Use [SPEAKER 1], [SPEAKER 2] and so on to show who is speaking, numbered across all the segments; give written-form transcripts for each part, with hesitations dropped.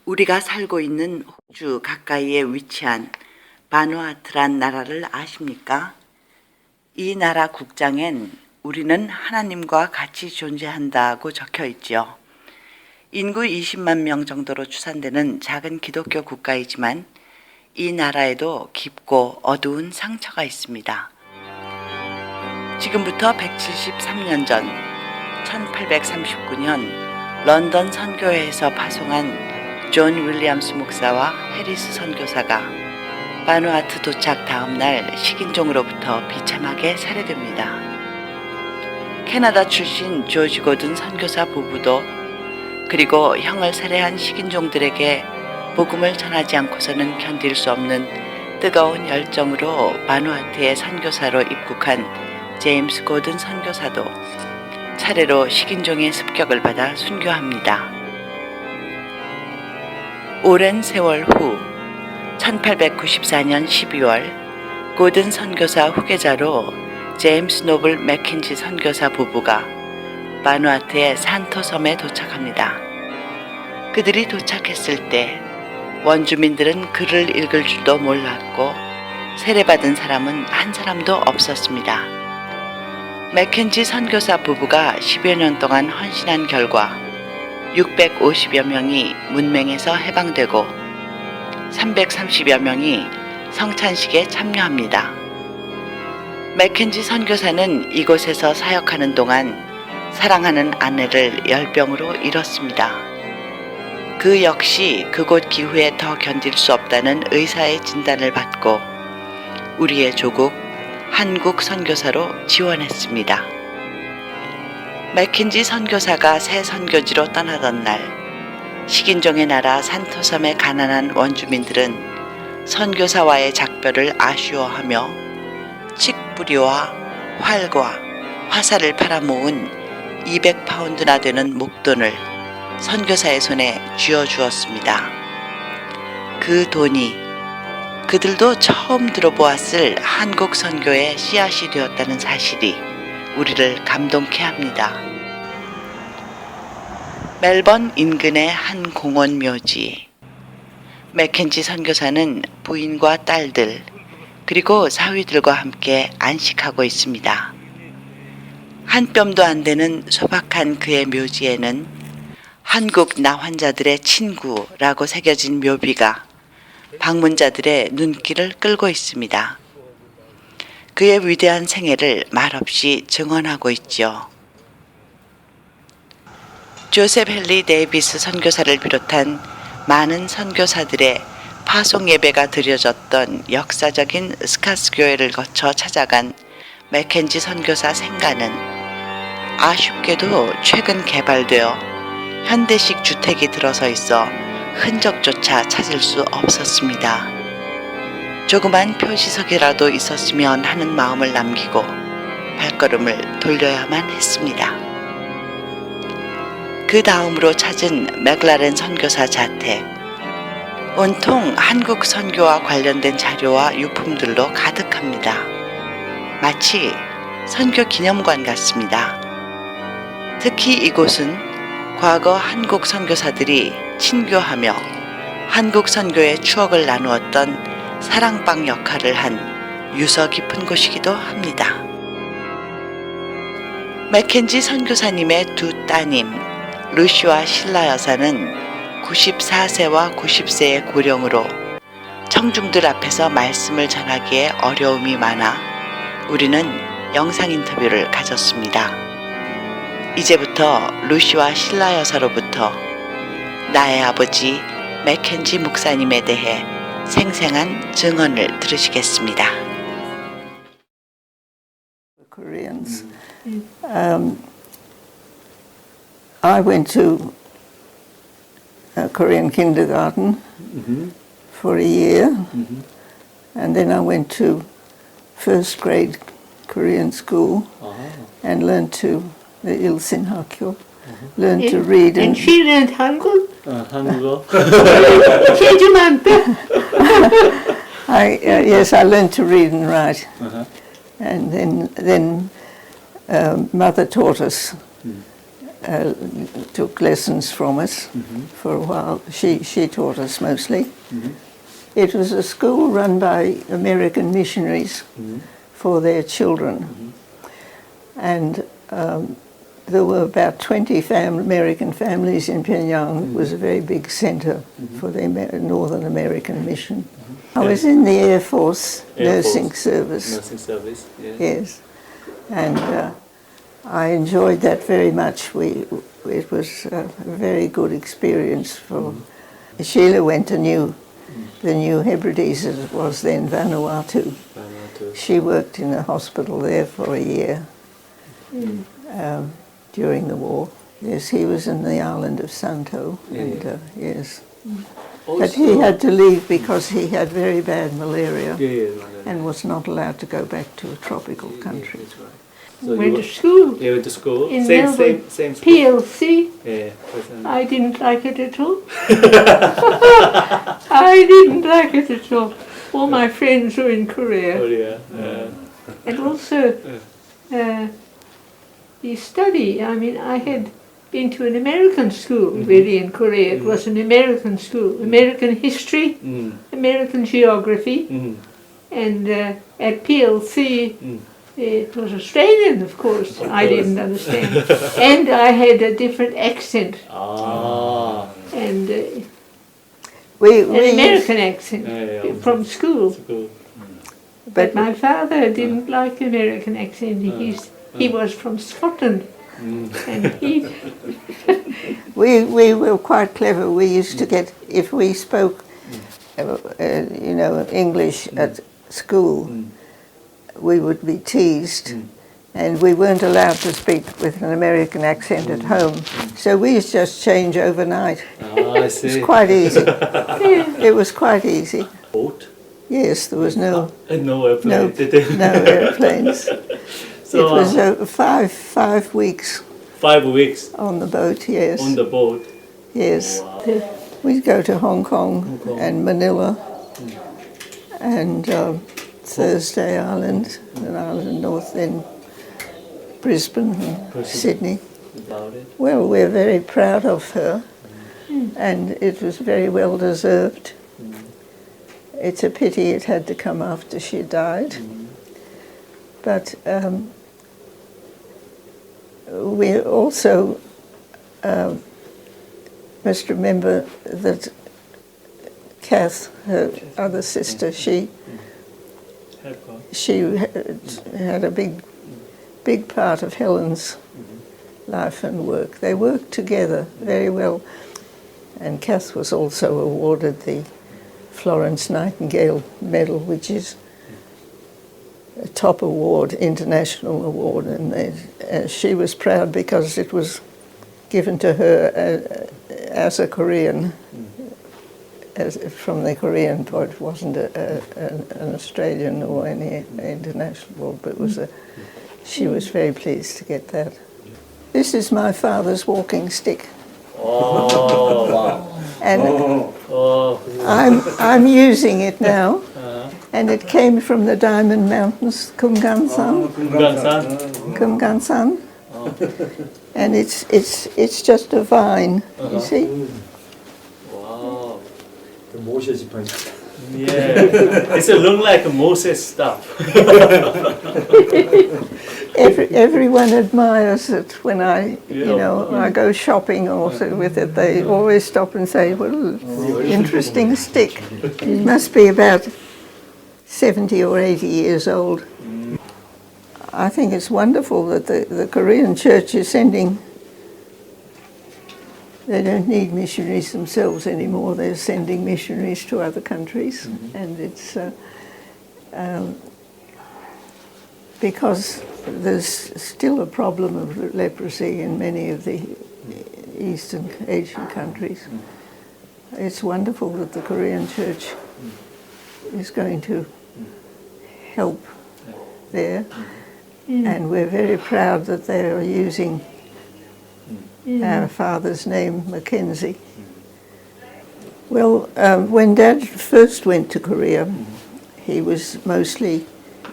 [SPEAKER 1] 우리가 살고 있는 호주 가까이에 위치한 바누아트란 나라를 아십니까? 이 나라 국장엔 우리는 하나님과 같이 존재한다고 적혀 있지요. 인구 20만 명 정도로 추산되는 작은 기독교 국가이지만 이 나라에도 깊고 어두운 상처가 있습니다. 지금부터 173년 전 1839년 런던선교회에서 파송한 존 윌리엄스 목사와 해리스 선교사가 바누아트 도착 다음 날 식인종으로부터 비참하게 살해됩니다. 캐나다 출신 조지 고든 선교사 부부도 그리고 형을 살해한 식인종들에게 복음을 전하지 않고서는 견딜 수 없는 뜨거운 열정으로 바누아트의 선교사로 입국한 제임스 고든 선교사도 차례로 식인종의 습격을 받아 순교합니다. 오랜 세월 후 1894년 12월 고든 선교사 후계자로 제임스 노블 맥켄지 선교사 부부가 바누아트의 산토섬에 도착합니다. 그들이 도착했을 때 원주민들은 글을 읽을 줄도 몰랐고 세례받은 사람은 한 사람도 없었습니다. 맥켄지 선교사 부부가 10여 년 동안 헌신한 결과 650여 명이 문맹에서 해방되고 330여 명이 성찬식에 참여합니다. 맥켄지 선교사는 이곳에서 사역하는 동안 사랑하는 아내를 열병으로 잃었습니다. 그 역시 그곳 기후에 더 견딜 수 없다는 의사의 진단을 받고 우리의 조국 한국 선교사로 지원했습니다. 맥켄지 선교사가 새 선교지로 떠나던 날 식인종의 나라 산토섬의 가난한 원주민들은 선교사와의 작별을 아쉬워하며 칡뿌리와 활과 화살을 팔아 모은 200파운드나 되는 목돈을 선교사의 손에 쥐어주었습니다. 그 돈이 그들도 처음 들어보았을 한국 선교의 씨앗이 되었다는 사실이 우리를 감동케 합니다. 멜번 인근의 한 공원 묘지. 맥켄지 선교사는 부인과 딸들 그리고 사위들과 함께 안식하고 있습니다. 한 뼘도 안 되는 소박한 그의 묘지에는 한국 나환자들의 친구라고 새겨진 묘비가 방문자들의 눈길을 끌고 있습니다. 그의 위대한 생애를 말없이 증언하고 있지요. 조셉 헨리 데이비스 선교사를 비롯한 많은 선교사들의 파송 예배가 드려졌던 역사적인 스카스 교회를 거쳐 찾아간 맥켄지 선교사 생가는 아쉽게도 최근 개발되어 현대식 주택이 들어서 있어 흔적조차 찾을 수 없었습니다. 조그만 표시석이라도 있었으면 하는 마음을 남기고 발걸음을 돌려야만 했습니다. 그 다음으로 찾은 맥라렌 선교사 자택. 온통 한국 선교와 관련된 자료와 유품들로 가득합니다. 마치 선교 기념관 같습니다. 특히 이곳은 과거 한국 선교사들이 친교하며 한국 선교의 추억을 나누었던 사랑방 역할을 한 유서 깊은 곳이기도 합니다. 맥켄지 선교사님의 두 따님 루시와 실라 여사는 94세와 90세의 고령으로 청중들 앞에서 말씀을 전하기에 어려움이 많아 우리는 영상 인터뷰를 가졌습니다. 이제부터 루시와 실라 여사로부터 나의 아버지 맥켄지 목사님에 대해 생생한 증언을 들으시겠습니다.
[SPEAKER 2] Koreans. I went to a Korean kindergarten for a year, and then I went to first grade Korean school and learned to the 일신학교, learned to read
[SPEAKER 3] and she learned 한국?
[SPEAKER 4] 한국어?
[SPEAKER 3] 해주면 돼?
[SPEAKER 2] Yes, I learned to read and write, and then mother taught us took lessons from us for a while. She taught us mostly. It was a school run by American missionaries for their children. And there were about 20 American families in Pyongyang. It was a very big center for the Northern American mission. I was in the Air Force nursing service.
[SPEAKER 4] Nursing service, yeah.
[SPEAKER 2] Yes. And I enjoyed that very much. It was a very good experience for... Sheila went to the New Hebrides, as it was then, Vanuatu. She worked in a hospital there for a year during the war. Yes, he was in the island of Santo, and yes. But he had to leave because he had very bad malaria and was not allowed to go back to a tropical country.
[SPEAKER 4] That's right. So
[SPEAKER 3] Went to school
[SPEAKER 4] You went to school?
[SPEAKER 3] in
[SPEAKER 4] Same
[SPEAKER 3] Melbourne,
[SPEAKER 4] school?
[SPEAKER 3] PLC.
[SPEAKER 4] Yeah.
[SPEAKER 3] I didn't like it at all. I didn't like it at all. All my friends were in Korea.
[SPEAKER 4] Oh, yeah.
[SPEAKER 3] And also the study, I mean, I had been to an American school really in Korea. It was an American school, American history, American geography, and at PLC it was Australian, of course. I didn't understand. And I had a different accent, and an American accent from school. But my father didn't like American accent. He was from Scotland. And he
[SPEAKER 2] we were quite clever. We used to get, if we spoke, English at school, we would be teased, and we weren't allowed to speak with an American accent at home. So we used to just change overnight.
[SPEAKER 4] I see.
[SPEAKER 2] It was quite easy. It was quite easy.
[SPEAKER 4] Boat?
[SPEAKER 2] Yes, there was no
[SPEAKER 4] airplane.
[SPEAKER 2] no airplanes.
[SPEAKER 4] So,
[SPEAKER 2] it was 5 weeks
[SPEAKER 4] 5 weeks
[SPEAKER 2] on the boat. Yes.
[SPEAKER 4] on the boat.
[SPEAKER 2] Yes.
[SPEAKER 4] Wow.
[SPEAKER 2] We'd go to Hong Kong and Manila and Thursday Island, an island north, then Brisbane and Sydney.
[SPEAKER 4] About it.
[SPEAKER 2] Well, we're very proud of her, and it was very well deserved. It's a pity it had to come after she died. But we also must remember that Kath, her other sister, she had a big part of Helen's life and work. They worked together very well, and Kath was also awarded the Florence Nightingale Medal, which is a top award, international award, and she was proud because it was given to her as a Korean, from the Korean point. It wasn't an Australian or any international award, but it was she was very pleased to get that. This is my father's walking stick.
[SPEAKER 4] Oh, wow.
[SPEAKER 2] And
[SPEAKER 4] Oh,
[SPEAKER 2] I'm using it now, and it came from the Diamond Mountains, Kumgansan. Kumgansan. And it's just a vine, you see.
[SPEAKER 4] wow.
[SPEAKER 5] 그 모세 지팡이.
[SPEAKER 4] Yeah. It's a look like Moses stuff.
[SPEAKER 2] Everyone admires it when I go shopping also with it. They always stop and say, well, interesting stick. It must be about 70 or 80 years old. I think it's wonderful that the Korean church is sending, they don't need missionaries themselves anymore. They're sending missionaries to other countries. And it's because there's still a problem of leprosy in many of the Eastern Asian countries. It's wonderful that the Korean church is going to help there. And we're very proud that they are using our father's name, Mackenzie. Well, when Dad first went to Korea, he was mostly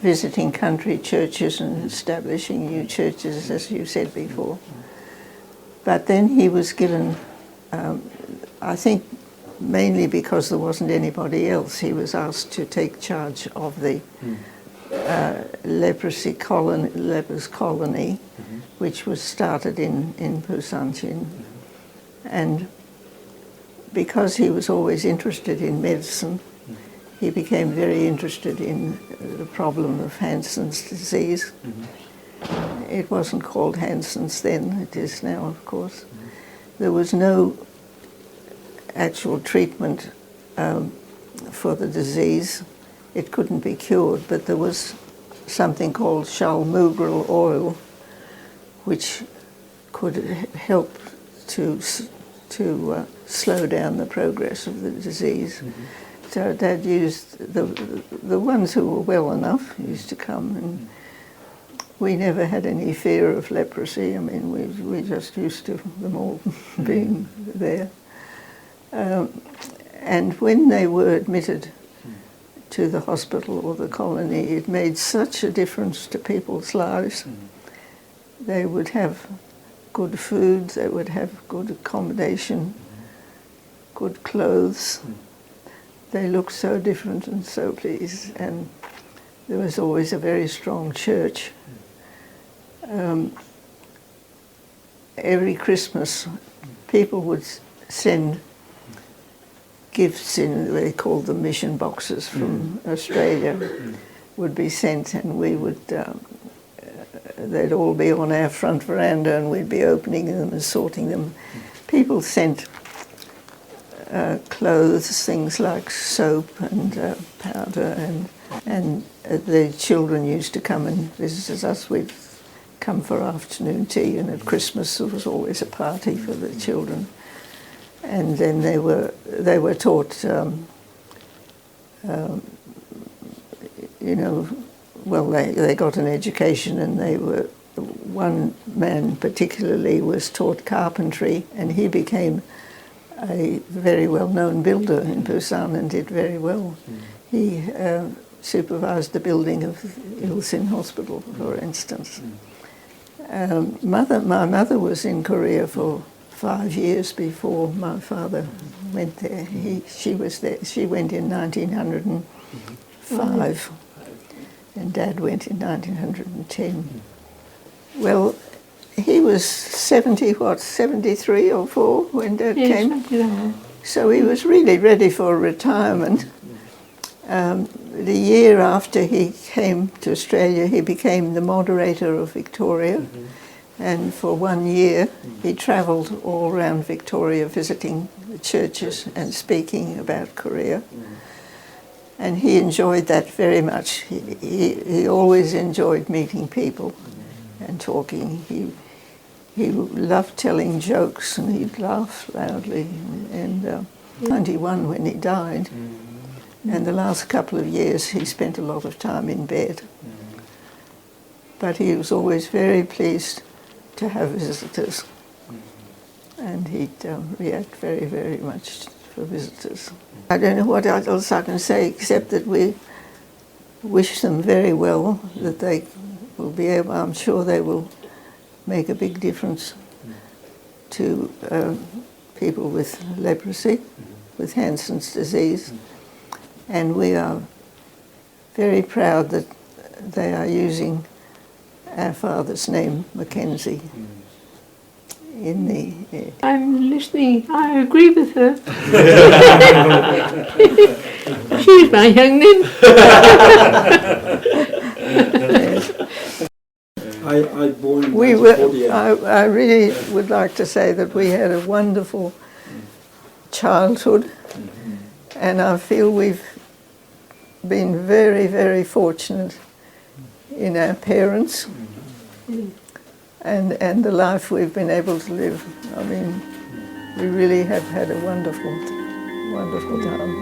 [SPEAKER 2] visiting country churches and establishing new churches, as you said before. But then he was given, I think mainly because there wasn't anybody else, he was asked to take charge of the lepers colony, which was started in Busan. And because he was always interested in medicine, he became very interested in the problem of Hansen's disease. It wasn't called Hansen's then, it is now, of course. There was no actual treatment for the disease. It couldn't be cured, but there was something called shalmugral oil, which could help to slow down the progress of the disease. So Dad used, the ones who were well enough used to come, and we never had any fear of leprosy. I mean, we just used to them all being there. And when they were admitted to the hospital or the colony, it made such a difference to people's lives. They would have good food, they would have good accommodation, good clothes. They looked so different and so pleased, and there was always a very strong church. Every Christmas, people would send gifts in, they called them mission boxes from Australia, would be sent, and we would, they'd all be on our front veranda, and we'd be opening them and sorting them. People sent clothes, things like soap and powder, and the children used to come and visit us. We'd come for afternoon tea, and at Christmas there was always a party for the children. And then they were taught, you know, well, they got an education, and they were, one man particularly was taught carpentry, and he became a very well-known builder in Busan and did very well. He supervised the building of Ilsin Hospital, for instance. My mother was in Korea for 5 years before my father went there. She was there. She went in 1905, and Dad went in 1910. Well, he was 73 or 4 when Dad came. So he was really ready for retirement. The year after he came to Australia, he became the moderator of Victoria. And for 1 year, he travelled all around Victoria visiting the churches and speaking about Korea. And he enjoyed that very much. He always enjoyed meeting people and talking. He loved telling jokes, and he'd laugh loudly. And 91 when he died. And the last couple of years, he spent a lot of time in bed. But he was always very pleased to have visitors, and he'd react very, very much for visitors. I don't know what else I can say, except that we wish them very well, that they will be able, I'm sure they will make a big difference to people with leprosy, with Hansen's disease, and we are very proud that they are using our father's name, Mackenzie, in the...
[SPEAKER 3] I'm listening. I agree with her. She's my young name.
[SPEAKER 5] I born in
[SPEAKER 2] We
[SPEAKER 5] 1948.
[SPEAKER 2] I really would like to say that we had a wonderful childhood, and I feel we've been very, very fortunate in our parents and the life we've been able to live. I mean, we really have had a wonderful, wonderful time.